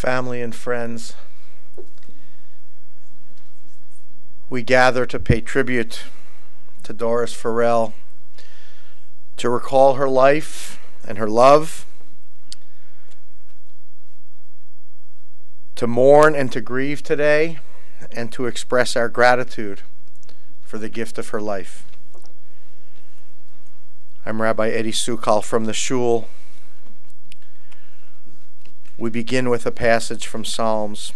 Family and friends, we gather to pay tribute to Doris Ferell, to recall her life and her love, to mourn and to grieve today, and to express our gratitude for the gift of her life. I'm Rabbi Eddie Sukal from the Shul. We begin with a passage from Psalms.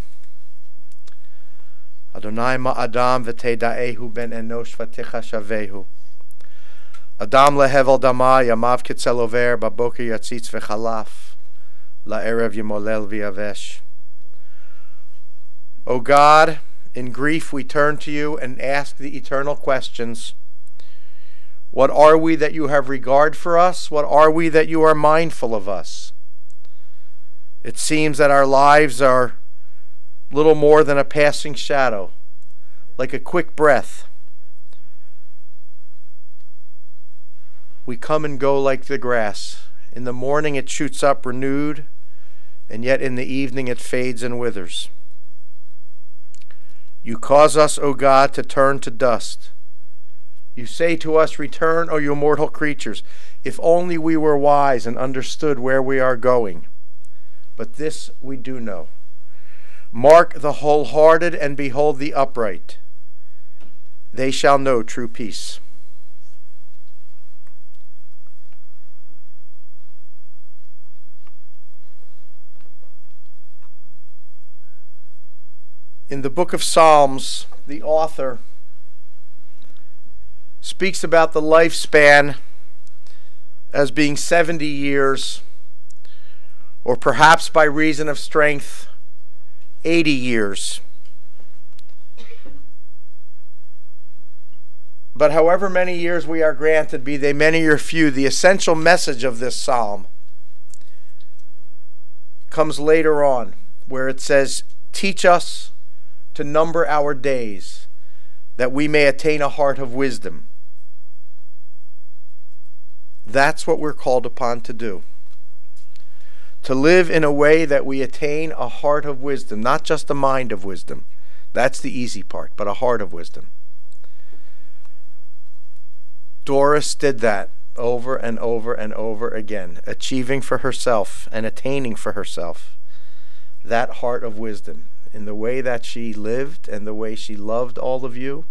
Adonai ma'adam v'teda'ehu ben enosh v'techashavehu. Adam lehevel dama yamav kitzelover baboker yatzitz v'chalaf la'erev yimolel v'yavesh. O God, in grief we turn to you and ask the eternal questions. What are we that you have regard for us? What are we that you are mindful of us? It seems that our lives are little more than a passing shadow, like a quick breath. We come and go like the grass. In the morning it shoots up renewed, and yet in the evening it fades and withers. You cause us, O God, to turn to dust. You say to us, return, O you mortal creatures. If only we were wise and understood where we are going. But this we do know. Mark the wholehearted and behold the upright. They shall know true peace. In the book of Psalms, the author speaks about the lifespan as being 70 years, or perhaps by reason of strength, 80 years. But however many years we are granted, be they many or few, the essential message of this psalm comes later on, where it says, teach us to number our days, that we may attain a heart of wisdom. That's what we're called upon to do. To live in a way that we attain a heart of wisdom, not just a mind of wisdom. That's the easy part, but a heart of wisdom. Doris did that over and over and over again, achieving for herself and attaining for herself that heart of wisdom in the way that she lived and the way she loved all of you.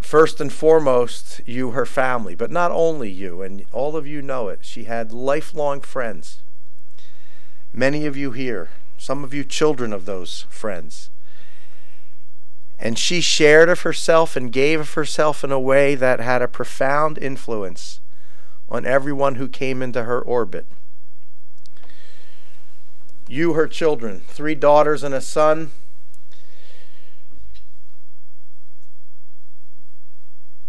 First and foremost, you, her family, but not only you, and all of you know it. She had lifelong friends. Many of you here, some of you children of those friends. And she shared of herself and gave of herself in a way that had a profound influence on everyone who came into her orbit. You, her children, 3 daughters and a son.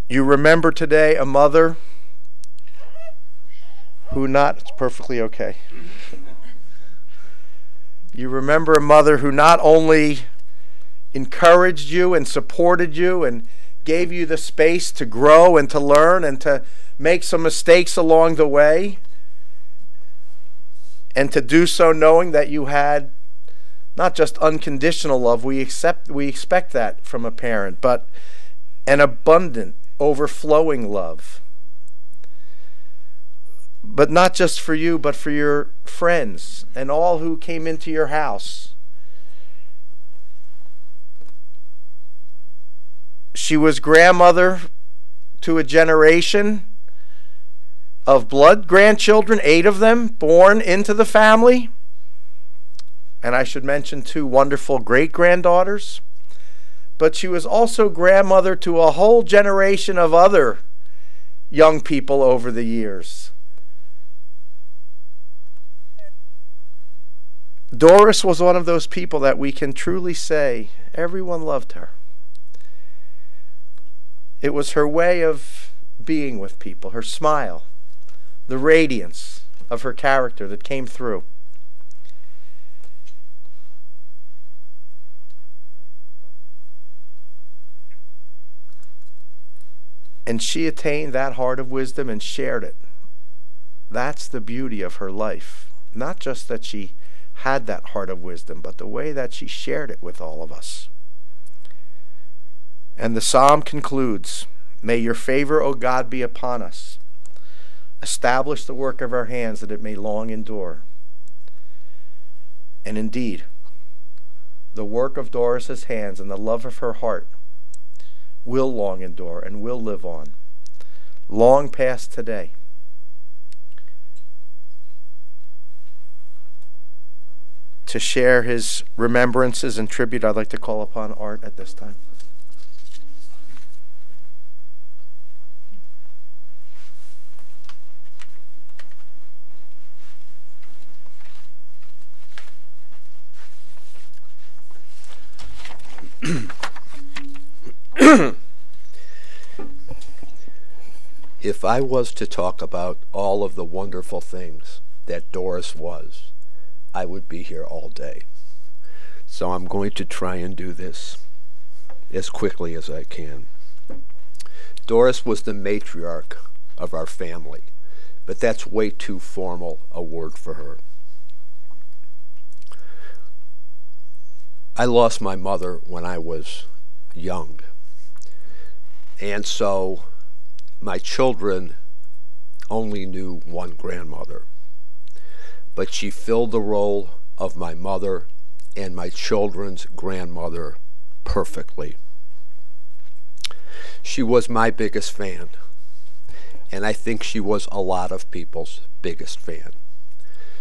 You remember today a mother who it's perfectly okay. You remember a mother who not only encouraged you and supported you and gave you the space to grow and to learn and to make some mistakes along the way, and to do so knowing that you had not just unconditional love, we expect that from a parent, but an abundant, overflowing love. But not just for you, but for your friends and all who came into your house. She was grandmother to a generation of blood grandchildren, 8 of them born into the family. And I should mention 2 wonderful great-granddaughters. But she was also grandmother to a whole generation of other young people over the years. Doris was one of those people that we can truly say everyone loved her. It was her way of being with people, her smile, the radiance of her character that came through. And she attained that heart of wisdom and shared it. That's the beauty of her life. not just that she had that heart of wisdom, but the way that she shared it with all of us. And the psalm concludes, "May your favor, O God, be upon us. Establish the work of our hands that it may long endure." And indeed, the work of Doris's hands and the love of her heart will long endure and will live on, long past today. To share his remembrances and tribute, I'd like to call upon Art at this time. If I was to talk about all of the wonderful things that Doris was, I would be here all day. So I'm going to try and do this as quickly as I can. Doris was the matriarch of our family, but that's way too formal a word for her. I lost my mother when I was young, and so my children only knew one grandmother, but she filled the role of my mother and my children's grandmother perfectly. She was my biggest fan, and I think she was a lot of people's biggest fan.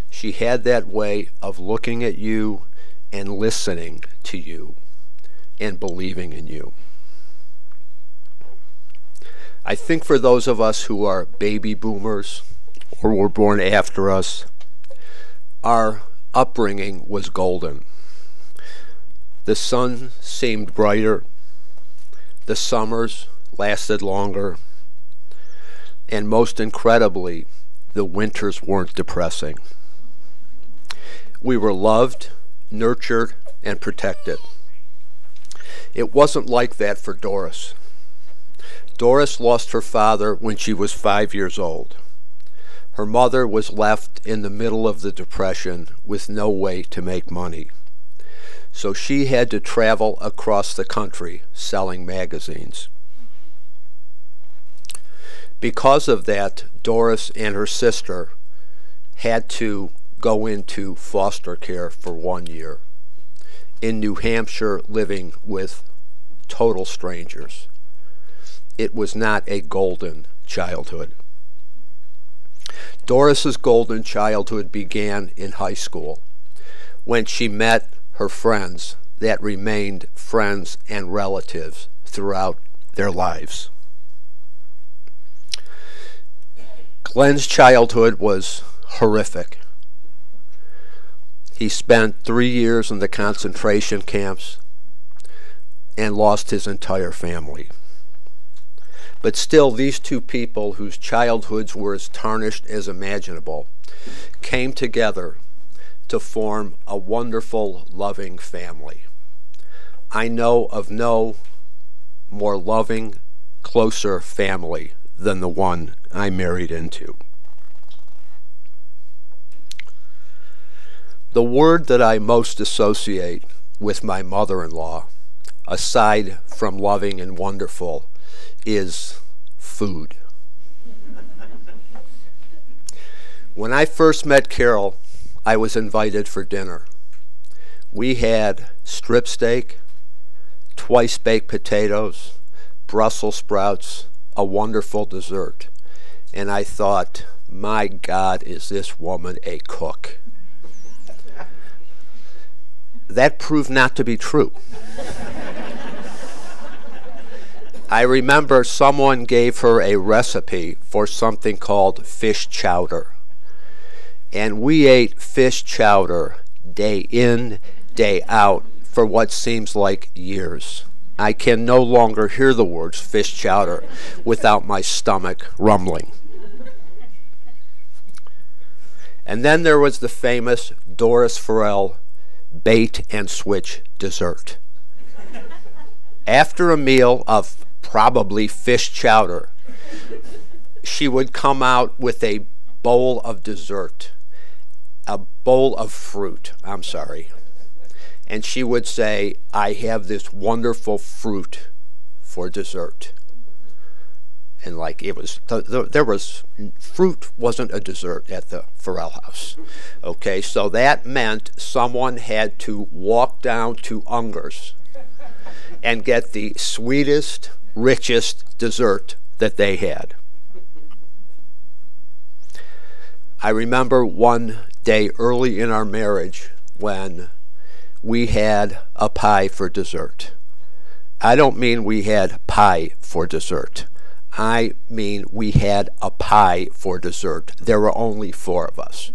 She had that way of looking at you and listening to you and believing in you. I think for those of us who are baby boomers or were born after us, our upbringing was golden. The sun seemed brighter, the summers lasted longer, and most incredibly, the winters weren't depressing. We were loved, nurtured, and protected. It wasn't like that for Doris. Doris lost her father when she was 5 years old. Her mother was left in the middle of the Depression with no way to make money. So she had to travel across the country selling magazines. Because of that, Doris and her sister had to go into foster care for 1 year in New Hampshire, living with total strangers. It was not a golden childhood. Doris's golden childhood began in high school when she met her friends that remained friends and relatives throughout their lives. Glenn's childhood was horrific. He spent 3 years in the concentration camps and lost his entire family. But still, these two people, whose childhoods were as tarnished as imaginable, came together to form a wonderful, loving family. I know of no more loving, closer family than the one I married into. The word that I most associate with my mother-in-law, aside from loving and wonderful, is food. When I first met Carol, I was invited for dinner. We had strip steak, twice baked potatoes, Brussels sprouts, a wonderful dessert. And I thought, my God, is this woman a cook? That proved not to be true. I remember someone gave her a recipe for something called fish chowder. And we ate fish chowder day in, day out for what seems like years. I can no longer hear the words fish chowder without my stomach rumbling. And then there was the famous Doris Ferell bait and switch dessert. After a meal of probably fish chowder, she would come out with a bowl of dessert, a bowl of fruit. I'm sorry. And she would say, I have this wonderful fruit for dessert. And like it was, there was, fruit wasn't a dessert at the Ferell house. Okay, so that meant someone had to walk down to Unger's and get the sweetest, richest dessert that they had. I remember one day early in our marriage when we had a pie for dessert. I don't mean we had pie for dessert. I mean we had a pie for dessert. There were only 4 of us.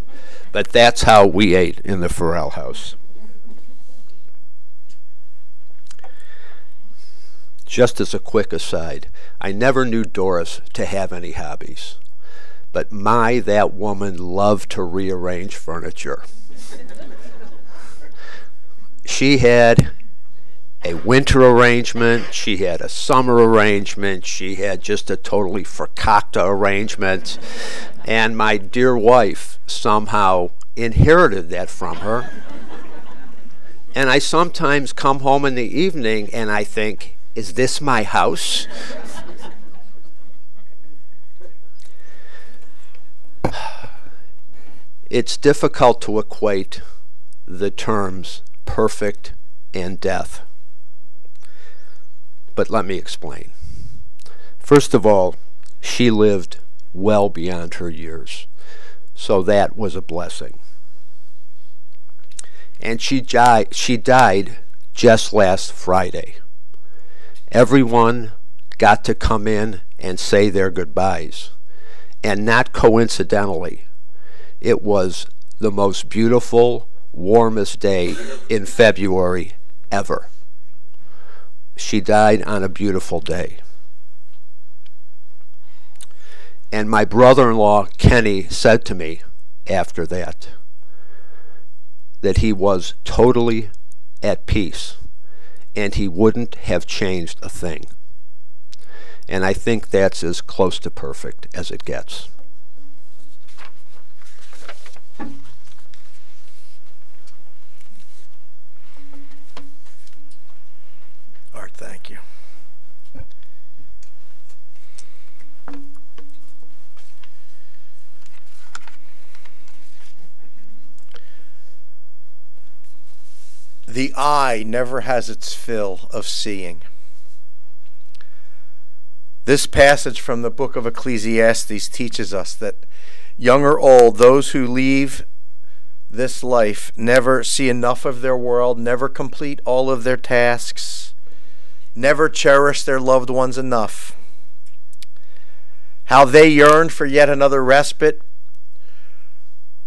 But that's how we ate in the Ferell house. Just as a quick aside, I never knew Doris to have any hobbies. But my, that woman loved to rearrange furniture. She had a winter arrangement, she had a summer arrangement, she had just a totally fracata arrangement, and my dear wife somehow inherited that from her. And I sometimes come home in the evening and I think, is this my house? It's difficult to equate the terms perfect and death. But let me explain. First of all, she lived well beyond her years, so that was a blessing. And she died just last Friday. Everyone got to come in and say their goodbyes. And not coincidentally, it was the most beautiful, warmest day in February ever. She died on a beautiful day. And my brother-in-law, Kenny, said to me after that he was totally at peace and he wouldn't have changed a thing. And I think that's as close to perfect as it gets. Art, thank you. The eye never has its fill of seeing. This passage from the book of Ecclesiastes teaches us that young or old, those who leave this life never see enough of their world, never complete all of their tasks, never cherish their loved ones enough. How they yearned for yet another respite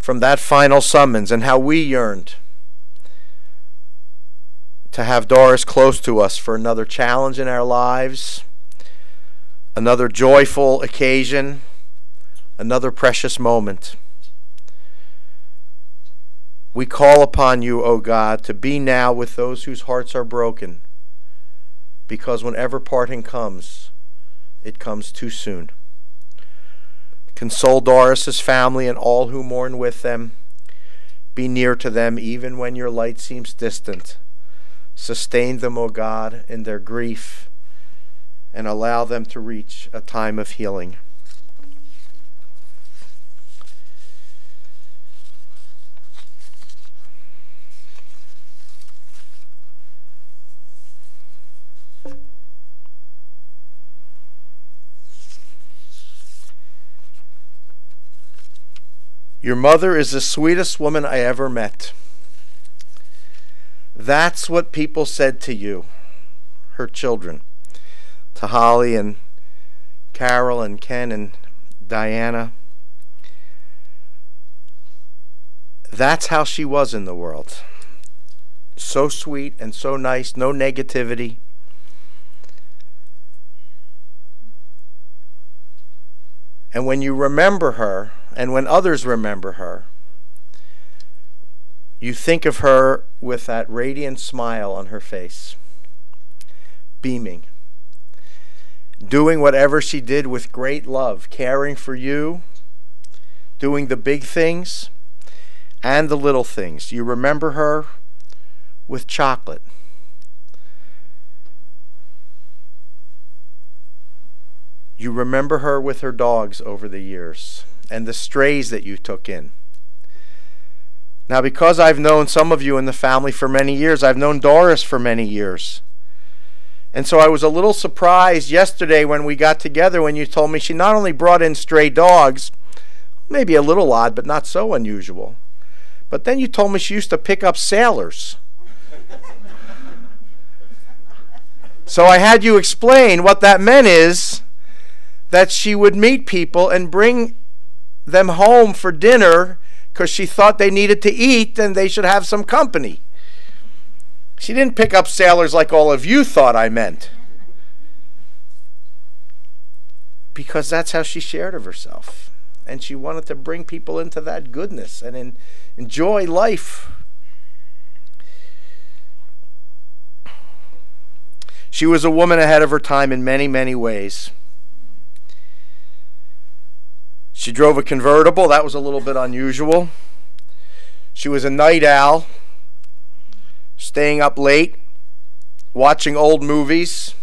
from that final summons, and how we yearned to have Doris close to us for another challenge in our lives, another joyful occasion, another precious moment. We call upon you, O God, to be now with those whose hearts are broken, because whenever parting comes, it comes too soon. Console Doris's family and all who mourn with them. Be near to them even when your light seems distant. Sustain them, O God, in their grief, and allow them to reach a time of healing. Your mother is the sweetest woman I ever met. That's what people said to you, her children, to Holly and Carol and Ken and Diana. That's how she was in the world. So sweet and so nice, no negativity. And when you remember her, and when others remember her, you think of her with that radiant smile on her face, beaming, doing whatever she did with great love, caring for you, doing the big things, and the little things. You remember her with chocolate. You remember her with her dogs over the years and the strays that you took in. Now, because I've known some of you in the family for many years, I've known Doris for many years. And so I was a little surprised yesterday when we got together when you told me she not only brought in stray dogs, maybe a little odd, but not so unusual, but then you told me she used to pick up sailors. So I had you explain what that meant is that she would meet people and bring them home for dinner because she thought they needed to eat and they should have some company. She didn't pick up sailors like all of you thought I meant. Because that's how she shared of herself. And she wanted to bring people into that goodness and enjoy life. She was a woman ahead of her time in many, many ways. She drove a convertible. That was a little bit unusual. She was a night owl, staying up late, watching old movies.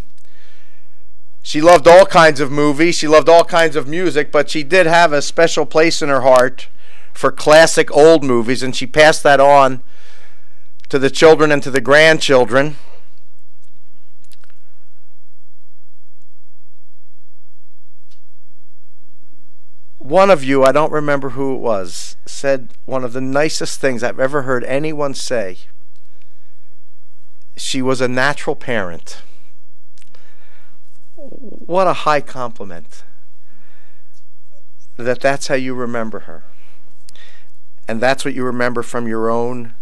She loved all kinds of movies. She loved all kinds of music, but she did have a special place in her heart for classic old movies, and she passed that on to the children and to the grandchildren. One of you, I don't remember who it was, said one of the nicest things I've ever heard anyone say. She was a natural parent. What a high compliment. That's how you remember her. And that's what you remember from your own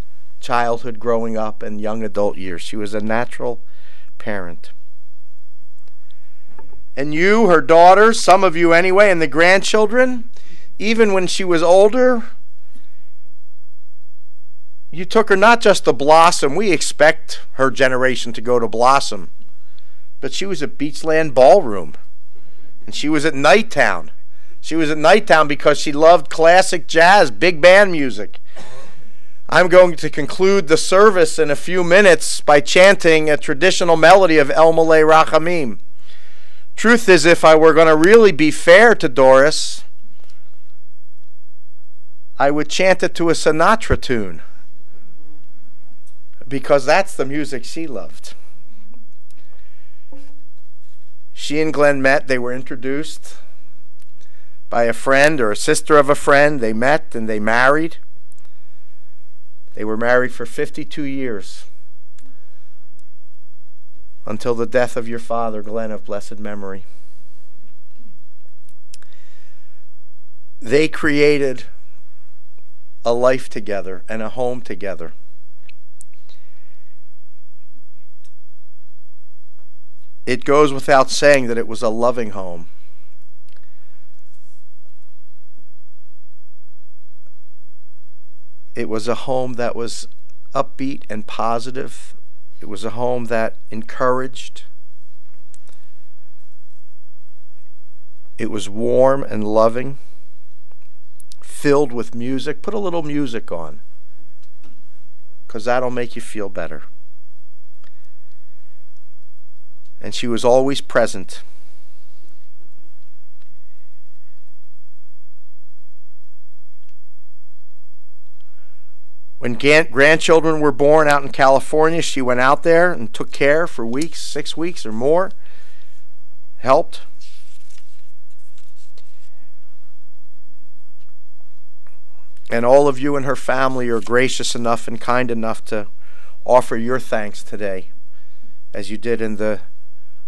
childhood growing up and young adult years. She was a natural parent. And you, her daughters, some of you anyway, and the grandchildren, even when she was older, you took her not just to Blossom. We expect her generation to go to Blossom. But she was at Beachland Ballroom. And she was at Nighttown. She was at Nighttown because she loved classic jazz, big band music. I'm going to conclude the service in a few minutes by chanting a traditional melody of El Malay Rachamim. Truth is, if I were going to really be fair to Doris, I would chant it to a Sinatra tune, because that's the music she loved. She and Glenn met. They were introduced by a friend or a sister of a friend. They met and they married. They were married for 52 years. Until the death of your father, Glenn, of blessed memory. They created a life together and a home together. It goes without saying that it was a loving home. It was a home that was upbeat and positive. It was a home that encouraged. It was warm and loving, filled with music. Put a little music on, because that'll make you feel better. And she was always present. When grandchildren were born out in California, she went out there and took care for weeks, 6 weeks or more, helped. And all of you and her family are gracious enough and kind enough to offer your thanks today, as you did in the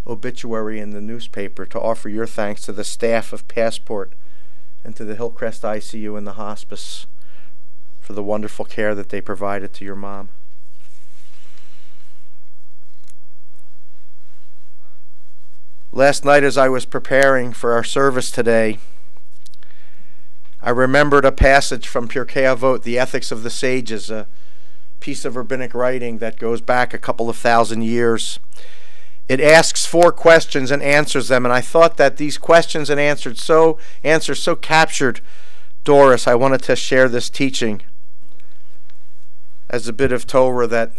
obituary in the newspaper, to offer your thanks to the staff of Passport and to the Hillcrest ICU and the hospice for the wonderful care that they provided to your mom. Last night, as I was preparing for our service today, I remembered a passage from Pirkei Avot, the Ethics of the Sages, a piece of rabbinic writing that goes back a couple of thousand years. It asks 4 questions and answers them, and I thought that these questions and answers so captured Doris. I wanted to share this teaching as a bit of Torah that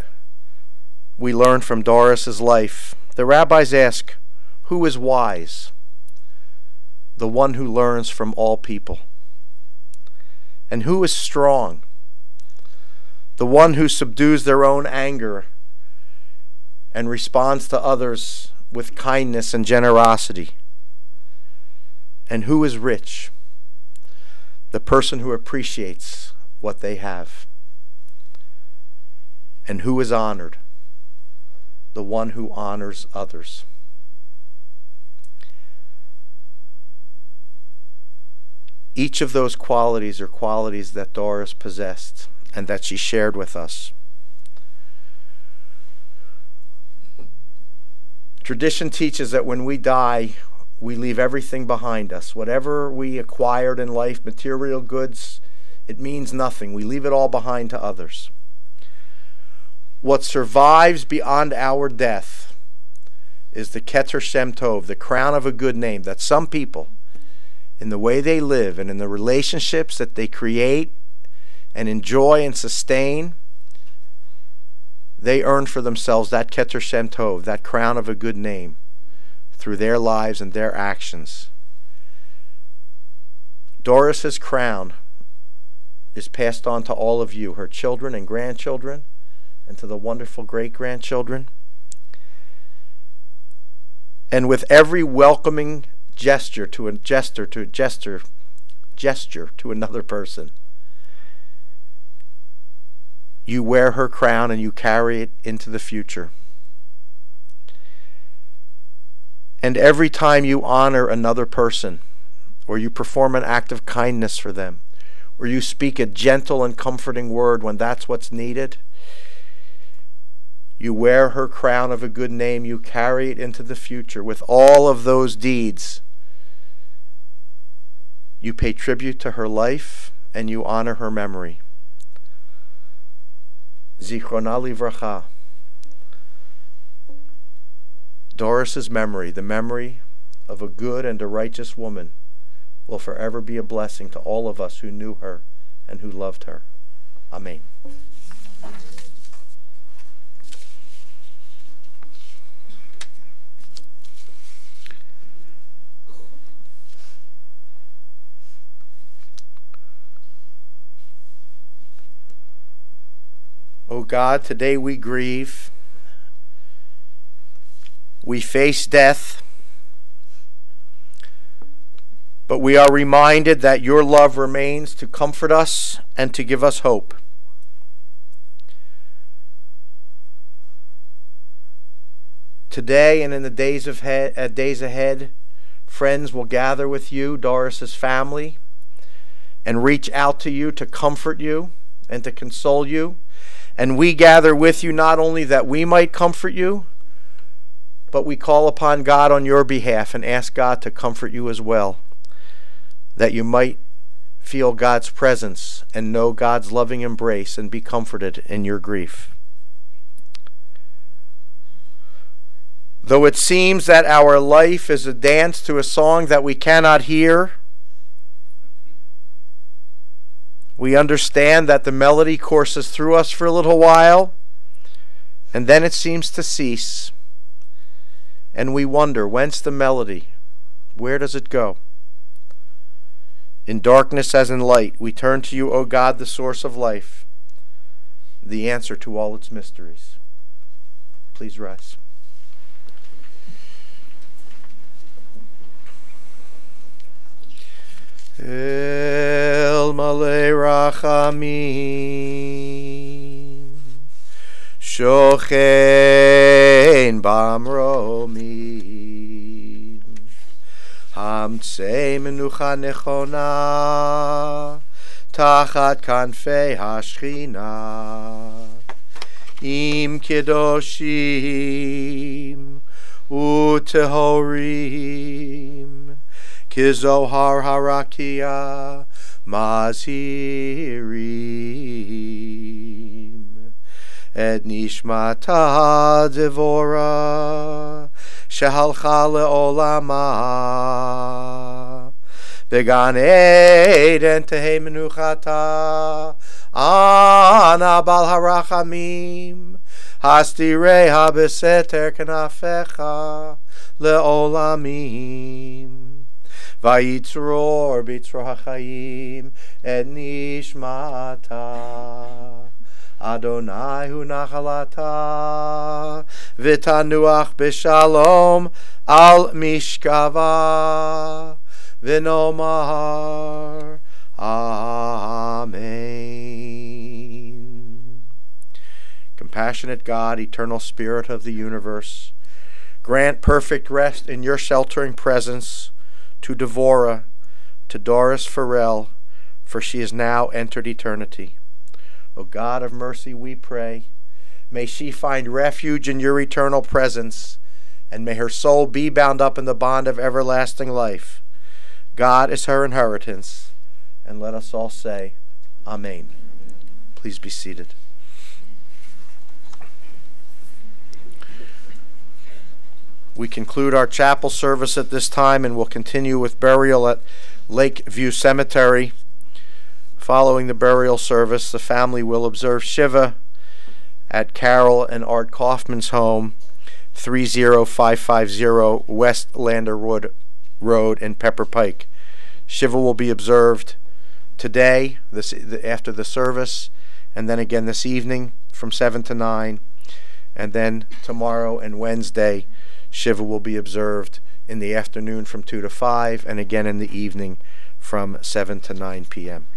we learned from Doris's life. The rabbis ask, who is wise? The one who learns from all people. And who is strong? The one who subdues their own anger and responds to others with kindness and generosity. And who is rich? The person who appreciates what they have. And who is honored? The one who honors others. Each of those qualities are qualities that Doris possessed and that she shared with us. Tradition teaches that when we die, we leave everything behind us. Whatever we acquired in life, material goods, it means nothing. We leave it all behind to others. What survives beyond our death is the Keter Shem Tov, the crown of a good name, that some people, in the way they live and in the relationships that they create and enjoy and sustain, they earn for themselves that Keter Shem Tov, that crown of a good name, through their lives and their actions. Doris's crown is passed on to all of you, her children and grandchildren, and to the wonderful great-grandchildren. And with every welcoming gesture to another person, you wear her crown and you carry it into the future. And every time you honor another person, or you perform an act of kindness for them, or you speak a gentle and comforting word when that's what's needed, you wear her crown of a good name, you carry it into the future. With all of those deeds, you pay tribute to her life and you honor her memory. Zichrona livracha. Doris's memory, the memory of a good and a righteous woman, will forever be a blessing to all of us who knew her and who loved her. Amen. O God, today we grieve. We face death, but we are reminded that your love remains to comfort us and to give us hope. Today and in the days ahead, friends will gather with you, Doris's family, and reach out to you to comfort you and to console you. And we gather with you not only that we might comfort you, but we call upon God on your behalf and ask God to comfort you as well, that you might feel God's presence and know God's loving embrace and be comforted in your grief. Though it seems that our life is a dance to a song that we cannot hear, we understand that the melody courses through us for a little while, and then it seems to cease. And we wonder, whence the melody? Where does it go? In darkness as in light, we turn to you, O God, the source of life, the answer to all its mysteries. Please rise. El malei rachamim, shochein bamromim, hamtzei menucha nechona, tachat kanfei hashchina, im kedoshim utehorim, Kizohar harakia mazhirim et nishmata devora shehalcha leolama Began Eden Tehei Menuchata Ana Bal Harachamim Hastirei Beseter Kanafecha Leolamim Vayitzror Bitzror HaChayim Et Nishmata Adonai Hu Nachalata V'tanuach B'Shalom Al Mishkava V'nomar Amen. Compassionate God, eternal Spirit of the universe, grant perfect rest in your sheltering presence to Devorah, to Doris Ferell, for she has now entered eternity. O God of mercy, we pray, may she find refuge in your eternal presence, and may her soul be bound up in the bond of everlasting life. God is her inheritance, and let us all say, Amen. Please be seated. We conclude our chapel service at this time, and we'll continue with burial at Lakeview Cemetery. Following the burial service, the family will observe Shiva at Carol and Art Kaufman's home, 30550 West Landerwood Road in Pepper Pike. Shiva will be observed today, after the service, and then again this evening from 7 to 9, and then tomorrow and Wednesday, Shiva will be observed in the afternoon from 2 to 5, and again in the evening from 7 to 9 p.m.